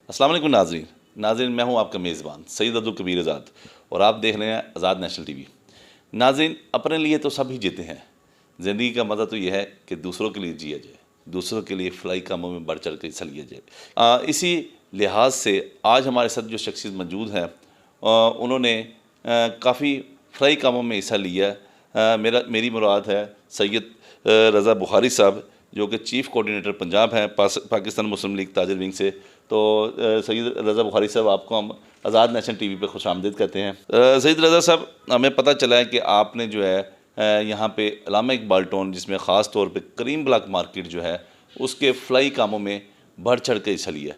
अस्सलाम वालेकुम नाज़रीन। नाज़रीन, मैं हूं आपका मेज़बान सईद अब्दुल कबीर आज़ाद और आप देख रहे हैं आज़ाद नेशनल टीवी। नाज़रीन, अपने लिए तो सब ही जीते हैं। ज़िंदगी का मज़ा तो यह है कि दूसरों के लिए जिया जाए, दूसरों के लिए फ़लाई कामों में बढ़ चढ़ के हिस्सा लिया जाए। इसी लिहाज से आज हमारे साथ जो शख्सियत मौजूद हैं, उन्होंने काफ़ी फ़लाई कामों में हिस्सा लिया। मेरी मुराद है सैयद रज़ा बुखारी साहब, जो कि चीफ़ कोऑर्डिनेटर पंजाब हैं पाकिस्तान मुस्लिम लीग ताजर विंग से। तो सैयद रज़ा बुखारी साहब, आपको हम आज़ाद नेशनल टीवी पे खुशामदीद कहते हैं। सैयद रज़ा साहब, हमें पता चला है कि आपने जो है यहाँ पे अल्लामा इकबाल टाउन, जिसमें ख़ास तौर पे करीम ब्लॉक मार्केट जो है उसके फ़लाई कामों में बढ़ चढ़ के हिस्सा लिया,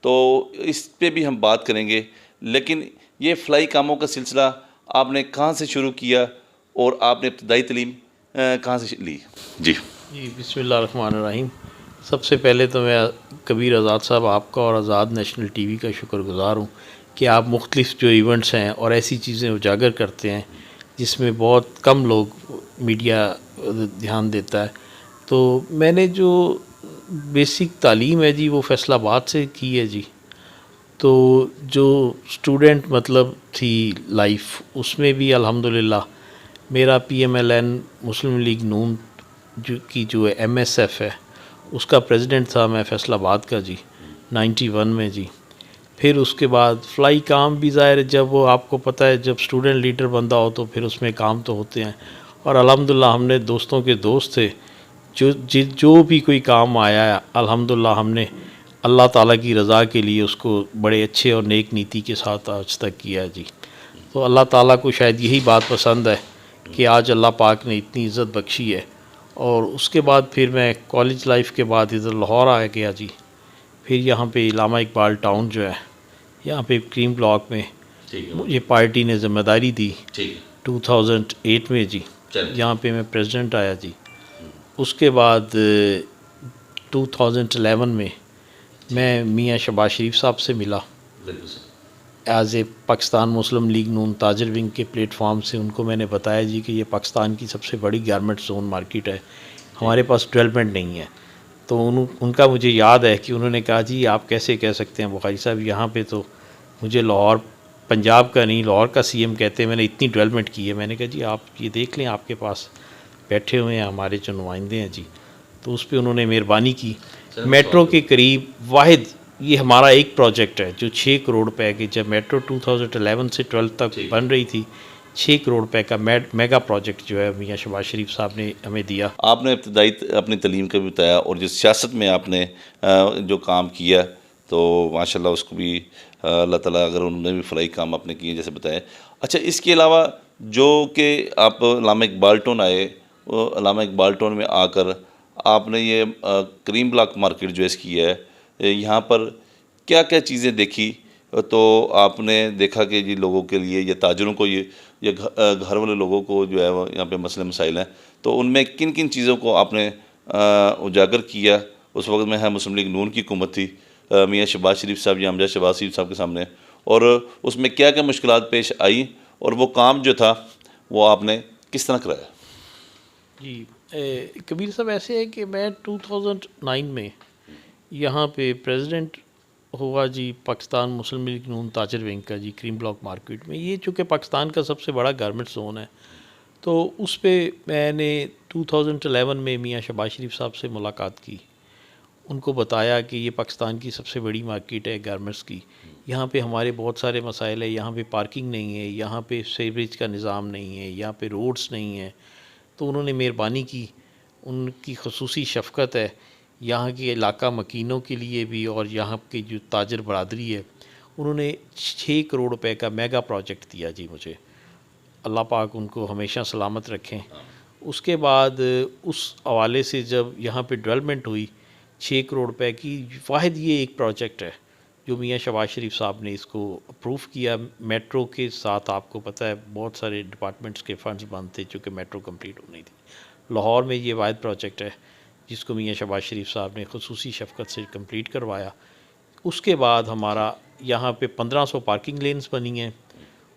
तो इस पे भी हम बात करेंगे। लेकिन ये फ़लाई कामों का सिलसिला आपने कहाँ से शुरू किया और आपने इब्तदाई तालीम कहाँ से ली? जी बिस्मिल्लाहिर्रहमानिर्रहीम। सबसे पहले तो मैं कबीर आज़ाद साहब, आपका और आज़ाद नेशनल टीवी का शुक्रगुज़ार हूँ कि आप मुख्तलिफ़ जो इवेंट्स हैं और ऐसी चीज़ें उजागर करते हैं जिसमें बहुत कम लोग मीडिया ध्यान देता है। तो मैंने जो बेसिक तालीम है जी, वो फैसलाबाद से की है जी। तो जो स्टूडेंट मतलब थी लाइफ, उसमें भी अल्हम्दुलिल्लाह मेरा PMLN मुस्लिम लीग नून जो है MSF है, उसका प्रेसिडेंट था मैं फैसलाबाद का जी, 91 में जी। फिर उसके बाद फ़लाई काम भी ज़ाहिर, जब वो आपको पता है जब स्टूडेंट लीडर बंदा हो तो फिर उसमें काम तो होते हैं। और अल्हम्दुलिल्लाह हमने दोस्तों के दोस्त थे, जो भी कोई काम आया है अल्हम्दुलिल्लाह हमने अल्लाह ताला की रज़ा के लिए उसको बड़े अच्छे और नेक नीति के साथ आज तक किया है जी। तो अल्लाह ताला को शायद यही बात पसंद है कि आज अल्लाह पाक ने इतनी इज़्ज़त बख्शी है। और उसके बाद फिर मैं कॉलेज लाइफ के बाद इधर लाहौर आ गया जी। फिर यहाँ पे अल्लामा इकबाल टाउन जो है, यहाँ पे क्रीम ब्लॉक में मुझे पार्टी ने ज़िम्मेदारी दी 2008 में जी। यहाँ पे मैं प्रेसिडेंट आया जी। उसके बाद 2011 में मैं मियाँ शहबाज शरीफ साहब से मिला एज़ ए पाकिस्तान मुस्लिम लीग नून ताजर विंग के प्लेटफॉर्म से। उनको मैंने बताया जी कि ये पाकिस्तान की सबसे बड़ी गारमेंट जोन मार्केट है, हमारे पास डेवलपमेंट नहीं है। तो उनका मुझे याद है कि उन्होंने कहा जी आप कैसे कह सकते हैं बुखारी साहब, यहाँ पे तो मुझे लाहौर पंजाब का नहीं लाहौर का CM कहते हैं, मैंने इतनी डेवलपमेंट की है। मैंने कहा जी आप ये देख लें, आपके पास बैठे हुए हैं हमारे जो नुमाइंदे हैं जी। तो उस पर उन्होंने मेहरबानी की। मेट्रो के करीब वाहिद ये हमारा एक प्रोजेक्ट है जो 6 करोड़ रुपए की, जब मेट्रो 2011 से 12 तक बन रही थी, 6 करोड़ रुपए का मेगा प्रोजेक्ट जो है मियाँ शहबाज शरीफ साहब ने हमें दिया। आपने इब्तदाई अपनी तालीम का भी बताया और जो सियासत में आपने जो काम किया, तो माशाल्लाह उसको भी अल्लाह ताला, अगर उन्होंने भी फ़लाई काम आपने किए जैसे बताया। अच्छा, इसके अलावा जो कि आप अल्लामा इकबाल टाउन आए, अल्लामा इकबाल टाउन में आकर आपने ये करीम ब्लॉक मार्केट जो इसकी है, यहाँ पर क्या क्या चीज़ें देखी? तो आपने देखा कि जी लोगों के लिए या ताजरों को ये घर वाले लोगों को जो है वो यहाँ पे मसले मसाइल हैं, तो उनमें किन किन चीज़ों को आपने उजागर किया? उस वक्त में है मुस्लिम लीग नून की हुकूमत थी, मियाँ शहबाज शरीफ साहब या अमजद शहबाज शरीफ साहब के सामने, और उसमें क्या क्या मुश्किलात पेश आई और वो काम जो था वो आपने किस तरह कराया? जी कबीर साहब, ऐसे है कि मैं 2009 में यहाँ पे प्रेसिडेंट हुआ जी पाकिस्तान मुस्लिम लीग नून ताजर विंग का जी, क्रीम ब्लॉक मार्केट में। ये चूँकि पाकिस्तान का सबसे बड़ा गारमेंट जोन है, तो उस पर मैंने 2011 में मियाँ शहबाज शरीफ साहब से मुलाकात की। उनको बताया कि ये पाकिस्तान की सबसे बड़ी मार्केट है गारमेंट्स की, यहाँ पे हमारे बहुत सारे मसाइल है, यहाँ पे पार्किंग नहीं है, यहाँ पे सीवरेज का निज़ाम नहीं है, यहाँ पे रोड्स नहीं है। तो उन्होंने मेहरबानी की, उनकी खसूसी शफ़क़त है यहाँ के इलाका मकीनों के लिए भी और यहाँ की जो ताजर बरादरी है, उन्होंने 6 करोड़ रुपए का मेगा प्रोजेक्ट दिया जी मुझे। अल्लाह पाक उनको हमेशा सलामत रखें। उसके बाद उस हवाले से जब यहाँ पे डेवलपमेंट हुई 6 करोड़ रुपए की, वाहिद ये एक प्रोजेक्ट है जो मियाँ शहबाज शरीफ साहब ने इसको अप्रूव किया। मेट्रो के साथ आपको पता है बहुत सारे डिपार्टमेंट्स के फंड्स बंद थे चूँकि मेट्रो कंप्लीट होनी थी। लाहौर में ये वाहिद प्रोजेक्ट है जिसको मियाँ शहबाज शरीफ साहब ने खसूसी शफ़क़त से कंप्लीट करवाया। उसके बाद हमारा यहाँ पे 1500 पार्किंग लेन्स बनी हैं।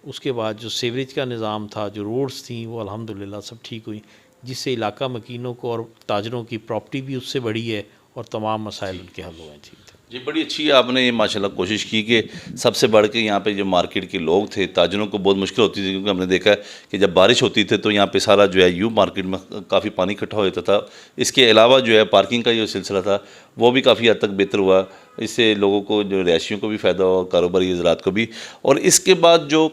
उसके बाद जो सीवरेज का निज़ाम था, जो रोड्स थी, वो अल्हम्दुलिल्लाह सब ठीक हुई, जिससे इलाका मकीनों को और ताजरों की प्रॉपर्टी भी उससे बढ़ी है और तमाम मसाइल उनके हल हुए हैं। ठीक है जी, बड़ी अच्छी आपने ये माशाल्लाह कोशिश की कि सबसे बढ़ के यहाँ पे जो मार्केट के लोग थे, ताजिरों को बहुत मुश्किल होती थी, क्योंकि हमने देखा है कि जब बारिश होती थी तो यहाँ पे सारा जो है यूँ मार्केट में काफ़ी पानी इकट्ठा हो जाता था। इसके अलावा जो है पार्किंग का जो सिलसिला था वो भी काफ़ी हद तक बेहतर हुआ। इससे लोगों को, जो रिहायशियों को भी फ़ायदा हुआ, कारोबारी हज़रात को भी। और इसके बाद जो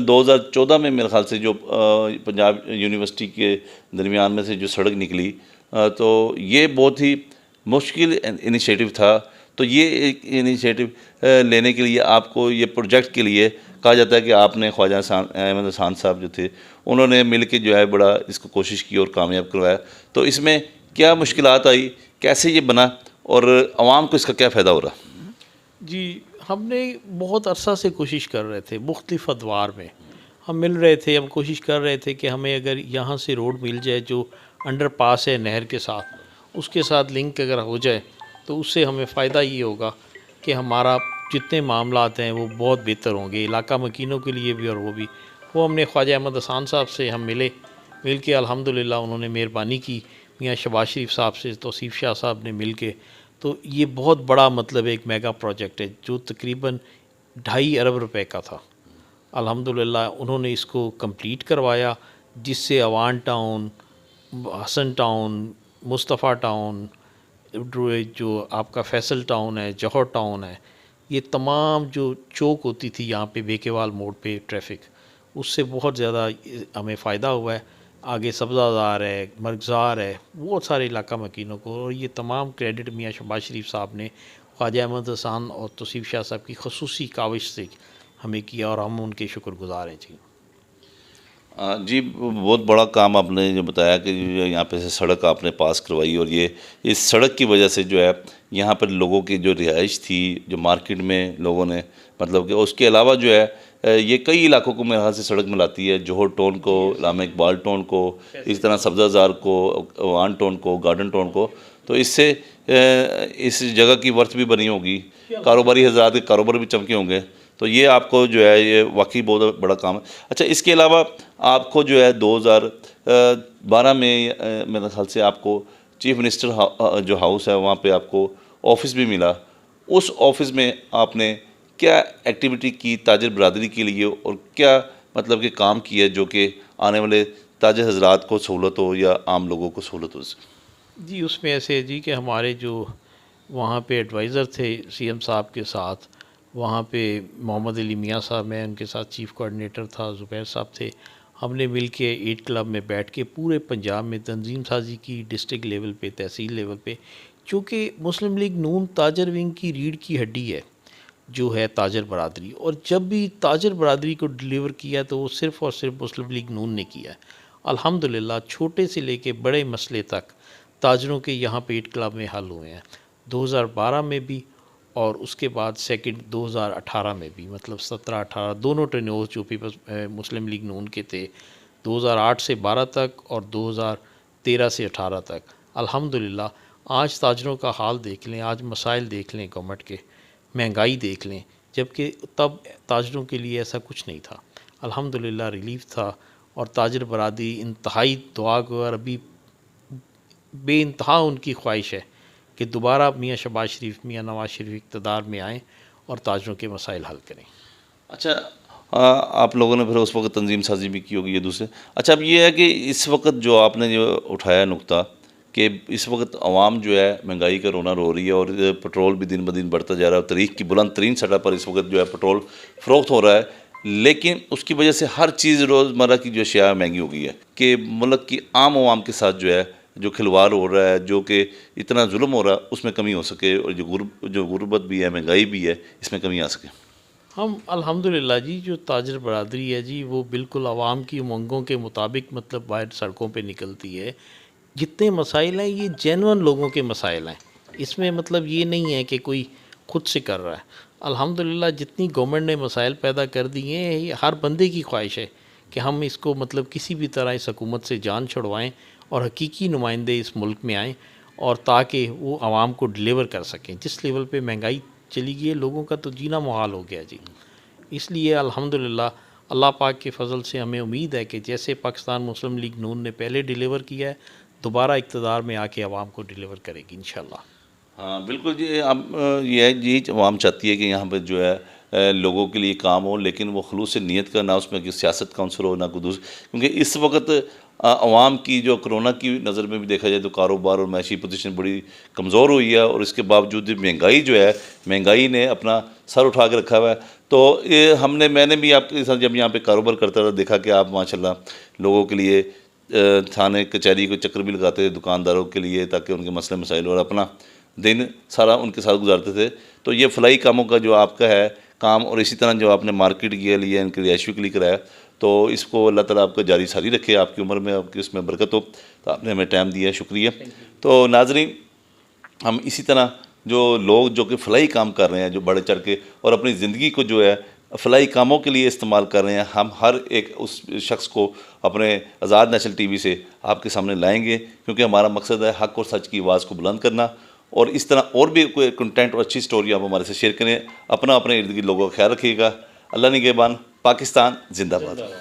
2014 में मेरे ख़्याल से जो पंजाब यूनिवर्सिटी के दरमियान में से जो सड़क निकली, तो ये बहुत ही मुश्किल इनिशिएटिव था। तो ये एक इनिशिएटिव लेने के लिए आपको, ये प्रोजेक्ट के लिए कहा जाता है कि आपने ख्वाजा अहमद हसान साहब जो थे उन्होंने मिल के जो है बड़ा इसको कोशिश की और कामयाब करवाया। तो इसमें क्या मुश्किलात आई, कैसे ये बना और आवाम को इसका क्या फ़ायदा हो रहा? जी, हमने बहुत अरसा से कोशिश कर रहे थे, मुख्तलिफ अदवार में हम मिल रहे थे। हम कोशिश कर रहे थे कि हमें अगर यहाँ से रोड मिल जाए जो अंडर पास है नहर के साथ, उसके साथ लिंक अगर हो जाए तो उससे हमें फ़ायदा ये होगा कि हमारा जितने मामलात हैं वो बहुत बेहतर होंगे, इलाका मकीनों के लिए भी और वो भी। वो हमने ख्वाजा अहमद हसान साहब से हम मिल के अल्हम्दुलिल्लाह उन्होंने मेहरबानी की, मियाँ शहबाज शरीफ साहब से, तौसीफ़ शाह साहब ने मिल के। तो ये बहुत बड़ा मतलब एक मेगा प्रोजेक्ट है जो तकरीबन 2.5 अरब रुपए का था। अल्हम्दुलिल्लाह उन्होंने इसको कंप्लीट करवाया, जिससे Awan town, Hasan town, Mustafa town, जो आपका फैसल टाउन है, जौहर टाउन है, ये तमाम जो चौक होती थी यहाँ पे बेकेवाल मोड़ पे ट्रैफिक, उससे बहुत ज़्यादा हमें फ़ायदा हुआ है। आगे सब्ज़ाज़ार है, मरगज़ार है, बहुत सारे इलाका मकीनों को। और ये तमाम क्रेडिट मियाँ शहबाज शरीफ साहब ने ख्वाजा अहमद हसान और तौसीफ़ शाह साहब की खसूसी काविश से हमें किया और हम उनके शुक्रगुज़ार हैं जी। जी, बहुत बड़ा काम आपने जो बताया कि जो यहाँ पे से सड़क आपने पास करवाई, और ये इस सड़क की वजह से जो है यहाँ पर लोगों की जो रिहाइश थी, जो मार्केट में लोगों ने, मतलब कि उसके अलावा जो है ये कई इलाकों को मेरे ख्याल से सड़क मिलाती है, जौहर टाउन को, इलामा इकबाल टाउन को, इस तरह सब्ज़ाज़ार को, वान टाउन को, गार्डन टाउन को। तो इससे इस जगह की वर्थ भी बनी होगी, कारोबारी हज़रात के कारोबार भी चमके होंगे। तो ये आपको जो है ये वाकई बहुत बड़ा काम है। अच्छा, इसके अलावा आपको जो है 2012 में मेरे ख्याल से आपको चीफ मिनिस्टर जो हाउस है वहाँ पे आपको ऑफिस भी मिला। उस ऑफिस में आपने क्या एक्टिविटी की ताजिर बरादरी के लिए, और क्या मतलब कि काम किया जो कि आने वाले ताजिर हजरात को सहूलत हो या आम लोगों को सहूलत हो? जी, उसमें ऐसे है जी कि हमारे जो वहाँ पे एडवाइज़र थे सीएम साहब के साथ, वहाँ पे मोहम्मद अली मियाँ साहब, मैं उनके साथ चीफ़ कोऑर्डिनेटर था, ज़ुबैर साहब थे। हमने मिल के 8 क्लब में बैठ के पूरे पंजाब में तंजीम साजी की, डिस्ट्रिक्ट लेवल पे, तहसील लेवल पे। चूँकि मुस्लिम लीग नून ताजर विंग की रीढ़ की हड्डी है जो है ताजर बरादरी, और जब भी ताजर बरादरी को डिलीवर किया तो वो सिर्फ़ और सिर्फ मुस्लिम लीग नून ने किया है। अल्हम्दुलिल्लाह छोटे से लेके बड़े मसले तक ताजरों के यहाँ पे 8 क्लब में हल हुए हैं, 2012 में भी और उसके बाद सेकंड 2018 में भी। मतलब 17-18 दोनों टेन्योर्स जो पीपल्स मुस्लिम लीग नून के थे, 2008 से 12 तक और 2013 से 18 तक। अल्हम्दुलिल्लाह आज ताजरों का हाल देख लें, आज मसाइल देख लें गवर्नमेंट के, महंगाई देख लें, जबकि तब ताजरों के लिए ऐसा कुछ नहीं था। अल्हम्दुलिल्लाह रिलीफ था, और ताजर बरादरी इंतहाई दुआ को, और अभी बेइंतहा उनकी ख्वाहिश है कि दोबारा मियाँ शहबाज शरीफ, मियाँ नवाज शरीफ इक़्तिदार में आएँ और ताजरों के मसाइल हल करें। अच्छा, आप लोगों ने फिर उस वक्त तंजीम साजी भी की होगी ये दूसरे। अच्छा, अब ये है कि इस वक्त जो आपने जो उठाया नुक्ता कि इस वक्त आवाम जो है महंगाई का रोना रो रही है, और पेट्रोल भी दिन ब दिन बढ़ता जा रहा है, तारीख की बुलंद तरीन सतह पर इस वक्त जो है पेट्रोल फ़रोख्त हो रहा है, लेकिन उसकी वजह से हर चीज़ रोज़मर्रा की जो अशिया महंगी हो गई है कि मुल्क की आम आवाम के साथ जो है जो खिलवाड़ हो रहा है, जो कि इतना जुल्म हो रहा है, उसमें कमी हो सके, और जो गुर्बत भी है, महंगाई भी है, इसमें कमी आ सके। हम अल्हम्दुलिल्लाह जी जो ताजर बरादरी है जी वो बिल्कुल आवाम की उमंगों के मुताबिक मतलब बाहर सड़कों पे निकलती है। जितने मसाइल हैं ये जेन्युइन लोगों के मसाइल हैं, इसमें मतलब ये नहीं है कि कोई खुद से कर रहा है। अल्हम्दुलिल्लाह जितनी गवर्नमेंट ने मसाइल पैदा कर दिए हैं, ये हर बंदे की ख्वाहिश है कि हम इसको मतलब किसी भी तरह इस हुकूमत से जान छुड़वाएँ और हकीकी नुमाइंदे इस मुल्क में आएँ, और ताकि वो आवाम को डिलीवर कर सकें। जिस लेवल पे महंगाई चली गई है, लोगों का तो जीना मुहाल हो गया जी। इसलिए अल्हम्दुलिल्लाह अल्लाह पाक के फ़ज़ल से हमें उम्मीद है कि जैसे पाकिस्तान मुस्लिम लीग नून ने पहले डिलीवर किया है, दोबारा इक़्तिदार में आके आवाम को डिलीवर करेगी इंशाअल्लाह। हाँ बिल्कुल जी, अब ये अवाम चाहती है कि यहाँ पर जो है लोगों के लिए काम हो, लेकिन वो खलूस से नीयत का, ना उसमें कि सियासत का अंसर हो, ना कोई दूसरी। क्योंकि इस वक्त अवाम की जो कोरोना की नज़र में भी देखा जाए तो कारोबार और मैशी पोजीशन बड़ी कमज़ोर हुई है, और इसके बावजूद महंगाई जो है, महंगाई ने अपना सर उठा के रखा हुआ है। तो ये मैंने भी आपके साथ जब यहाँ पे कारोबार करता था देखा कि आप माशाल्लाह लोगों के लिए थाने कचहरी को चक्कर भी लगाते थे दुकानदारों के लिए, ताकि उनके मसले मसाइल, और अपना दिन सारा उनके साथ गुजारते थे। तो ये फलाई कामों का जो आपका है काम, और इसी तरह जो आपने मार्केट के लिए इनके रिहायशी के लिए कराया, तो इसको अल्लाह ताला आपका जारी सारी रखे, आपकी उम्र में आपकी उसमें बरकत हो। तो आपने हमें टाइम दिया है, शुक्रिया। तो नाजरीन, हम इसी तरह जो लोग जो कि फलाई काम कर रहे हैं, जो बढ़ चढ़ के और अपनी ज़िंदगी को जो है फलाई कामों के लिए इस्तेमाल कर रहे हैं, हम हर एक उस शख्स को अपने आज़ाद नेशनल टीवी से आपके सामने लाएंगे, क्योंकि हमारा मकसद है हक़ और सच की आवाज़ को बुलंद करना। और इस तरह और भी कोई कंटेंट और अच्छी स्टोरी आप हमारे से शेयर करें। अपने इर्द गिर्द लोगों का ख्याल रखिएगा। अल्लाह निगहबान। पाकिस्तान जिंदाबाद।